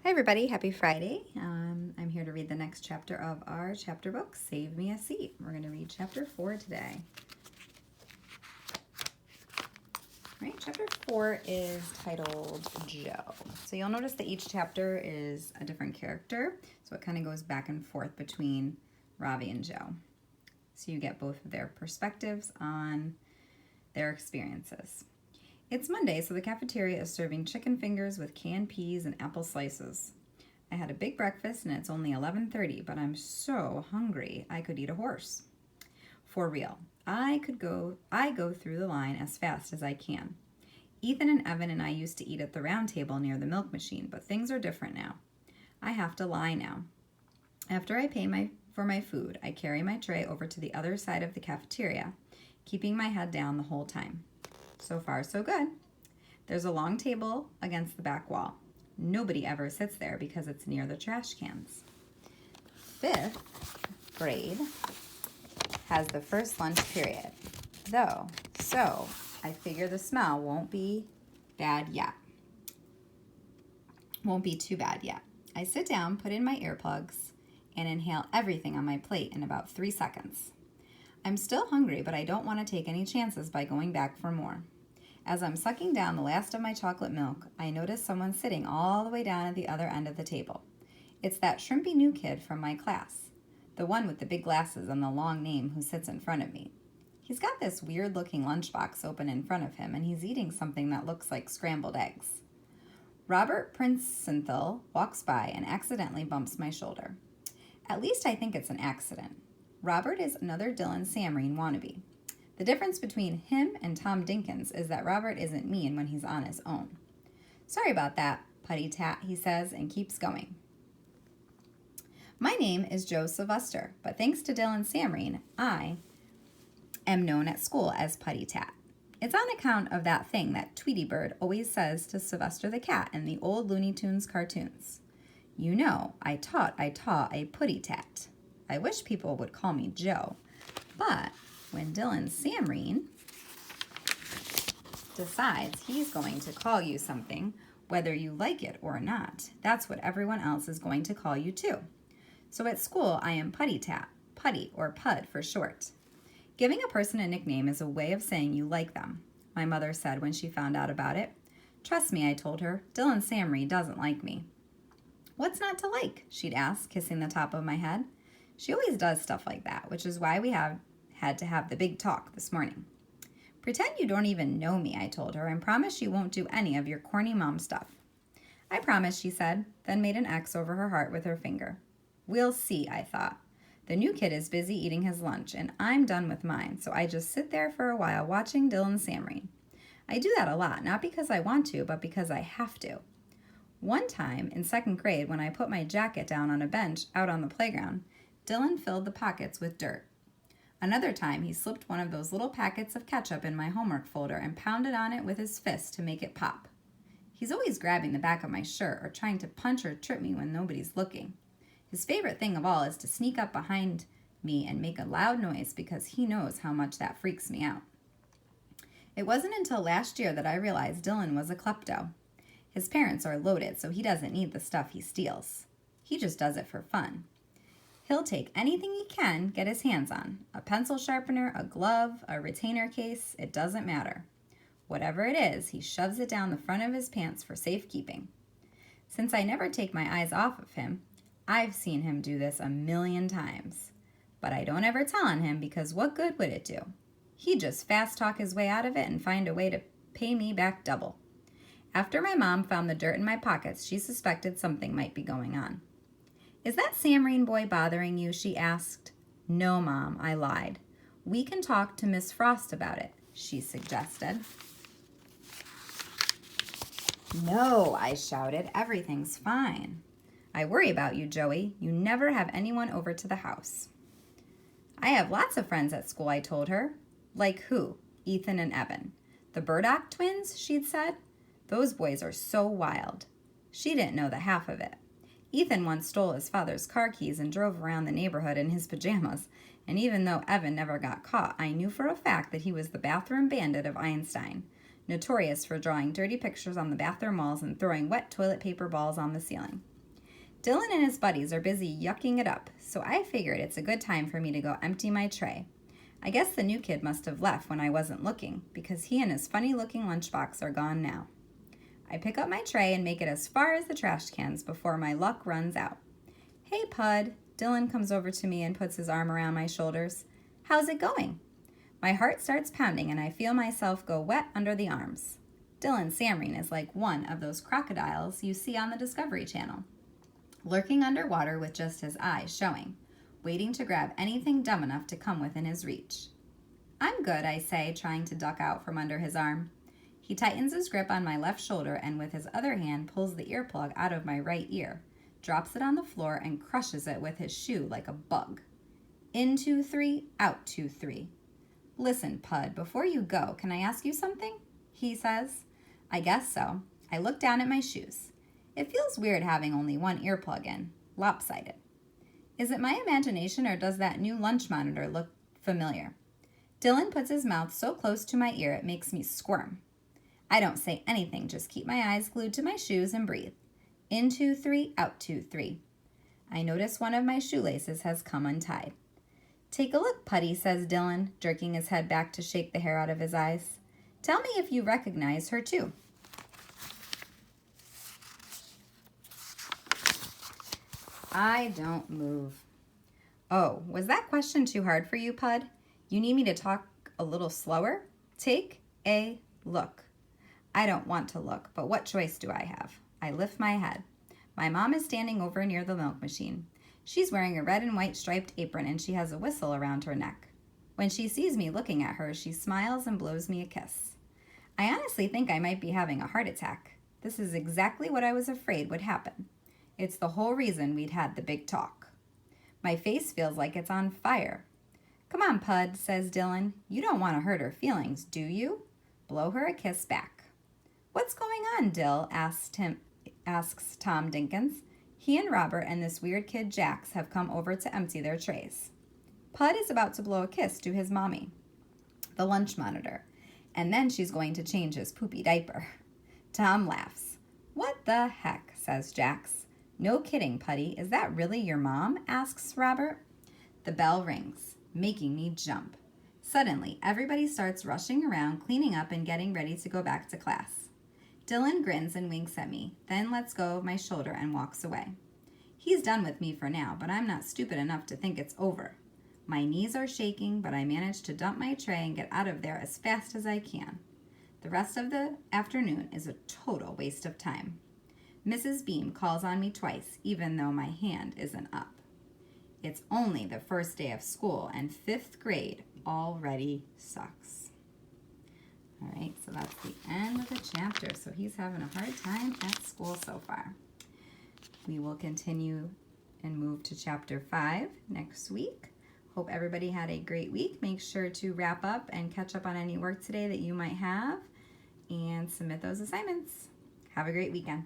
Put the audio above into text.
Hi everybody, happy Friday. I'm here to read the next chapter of our chapter book, Save Me a Seat. We're going to read chapter 4 today. All right, chapter 4 is titled Joe. So you'll notice that each chapter is a different character, so it kind of goes back and forth between Ravi and Joe. So you get both of their perspectives on their experiences. It's Monday, so the cafeteria is serving chicken fingers with canned peas and apple slices. I had a big breakfast and it's only 11:30, but I'm so hungry I could eat a horse. For real, I go through the line as fast as I can. Ethan and Evan and I used to eat at the round table near the milk machine, but things are different now. I have to lie now. After I pay for my food, I carry my tray over to the other side of the cafeteria, keeping my head down the whole time. So far, so good. There's a long table against the back wall. Nobody ever sits there because it's near the trash cans. 5th grade has the first lunch period, so I figure the smell won't be bad yet. Won't be too bad yet. I sit down, put in my earplugs, and inhale everything on my plate in about 3 seconds. I'm still hungry, but I don't want to take any chances by going back for more. As I'm sucking down the last of my chocolate milk, I notice someone sitting all the way down at the other end of the table. It's that shrimpy new kid from my class, the one with the big glasses and the long name who sits in front of me. He's got this weird-looking lunchbox open in front of him, and he's eating something that looks like scrambled eggs. Robert Princenthal walks by and accidentally bumps my shoulder. At least I think it's an accident. Robert is another Dylan Samreen wannabe. The difference between him and Tom Dinkins is that Robert isn't mean when he's on his own. Sorry about that, Putty Tat, he says, and keeps going. My name is Joe Sylvester, but thanks to Dylan Samreen, I am known at school as Putty Tat. It's on account of that thing that Tweety Bird always says to Sylvester the cat in the old Looney Tunes cartoons. You know, I taught a putty tat. I wish people would call me Joe, but when Dylan Samreen decides he's going to call you something, whether you like it or not, that's what everyone else is going to call you too. So at school, I am Putty Tat, Putty or Pud for short. Giving a person a nickname is a way of saying you like them, my mother said when she found out about it. Trust me, I told her, Dylan Samreen doesn't like me. What's not to like? She'd ask, kissing the top of my head. She always does stuff like that, which is why we had to have the big talk this morning. Pretend you don't even know me, I told her, and promise you won't do any of your corny mom stuff. I promise, she said, then made an X over her heart with her finger. We'll see, I thought. The new kid is busy eating his lunch, and I'm done with mine, so I just sit there for a while watching Dylan Samreen. I do that a lot, not because I want to, but because I have to. One time, in 2nd grade, when I put my jacket down on a bench out on the playground, Dylan filled the pockets with dirt. Another time, he slipped one of those little packets of ketchup in my homework folder and pounded on it with his fist to make it pop. He's always grabbing the back of my shirt or trying to punch or trip me when nobody's looking. His favorite thing of all is to sneak up behind me and make a loud noise because he knows how much that freaks me out. It wasn't until last year that I realized Dylan was a klepto. His parents are loaded, so he doesn't need the stuff he steals. He just does it for fun. He'll take anything he can get his hands on. A pencil sharpener, a glove, a retainer case, it doesn't matter. Whatever it is, he shoves it down the front of his pants for safekeeping. Since I never take my eyes off of him, I've seen him do this a million times. But I don't ever tell on him because what good would it do? He'd just fast talk his way out of it and find a way to pay me back double. After my mom found the dirt in my pockets, she suspected something might be going on. Is that Samreen boy bothering you? She asked. No, Mom, I lied. We can talk to Miss Frost about it, she suggested. No, I shouted. Everything's fine. I worry about you, Joey. You never have anyone over to the house. I have lots of friends at school, I told her. Like who? Ethan and Evan. The Burdock twins, she'd said. Those boys are so wild. She didn't know the half of it. Ethan once stole his father's car keys and drove around the neighborhood in his pajamas, and even though Evan never got caught, I knew for a fact that he was the bathroom bandit of Einstein, notorious for drawing dirty pictures on the bathroom walls and throwing wet toilet paper balls on the ceiling. Dylan and his buddies are busy yucking it up, so I figured it's a good time for me to go empty my tray. I guess the new kid must have left when I wasn't looking, because he and his funny-looking lunchbox are gone now. I pick up my tray and make it as far as the trash cans before my luck runs out. "Hey, Pud." Dylan comes over to me and puts his arm around my shoulders. "How's it going?" My heart starts pounding and I feel myself go wet under the arms. Dylan Samreen is like one of those crocodiles you see on the Discovery Channel, lurking underwater with just his eyes showing, waiting to grab anything dumb enough to come within his reach. "I'm good," I say, trying to duck out from under his arm. He tightens his grip on my left shoulder and with his other hand pulls the earplug out of my right ear, drops it on the floor, and crushes it with his shoe like a bug. "In 2, 3, out 2, 3. "Listen, Pud, before you go, can I ask you something?" he says. I guess so. I look down at my shoes. It feels weird having only one earplug in, lopsided. Is it my imagination or does that new lunch monitor look familiar? Dylan puts his mouth so close to my ear it makes me squirm. I don't say anything, just keep my eyes glued to my shoes and breathe. In 2, 3, out 2, 3. I notice one of my shoelaces has come untied. "Take a look, Putty," says Dylan, jerking his head back to shake the hair out of his eyes. "Tell me if you recognize her too." I don't move. "Oh, was that question too hard for you, Pud? You need me to talk a little slower? Take a look." I don't want to look, but what choice do I have? I lift my head. My mom is standing over near the milk machine. She's wearing a red and white striped apron and she has a whistle around her neck. When she sees me looking at her, she smiles and blows me a kiss. I honestly think I might be having a heart attack. This is exactly what I was afraid would happen. It's the whole reason we'd had the big talk. My face feels like it's on fire. "Come on, Pud," says Dylan. "You don't want to hurt her feelings, do you?" Blow her a kiss back. "What's going on, Dill?" asks Tom Dinkins. He and Robert and this weird kid Jax have come over to empty their trays. Pud is about to blow a kiss to his mommy, the lunch monitor, and then she's going to change his poopy diaper. Tom laughs. "What the heck?" says Jax. "No kidding, Putty. Is that really your mom?" asks Robert. The bell rings, making me jump. Suddenly, everybody starts rushing around, cleaning up and getting ready to go back to class. Dylan grins and winks at me, then lets go of my shoulder and walks away. He's done with me for now, but I'm not stupid enough to think it's over. My knees are shaking, but I manage to dump my tray and get out of there as fast as I can. The rest of the afternoon is a total waste of time. Mrs. Beam calls on me twice, even though my hand isn't up. It's only the first day of school, and 5th grade already sucks. All right, so that's the end of the chapter. So he's having a hard time at school so far. We will continue and move to chapter 5 next week. Hope everybody had a great week. Make sure to wrap up and catch up on any work today that you might have and submit those assignments. Have a great weekend.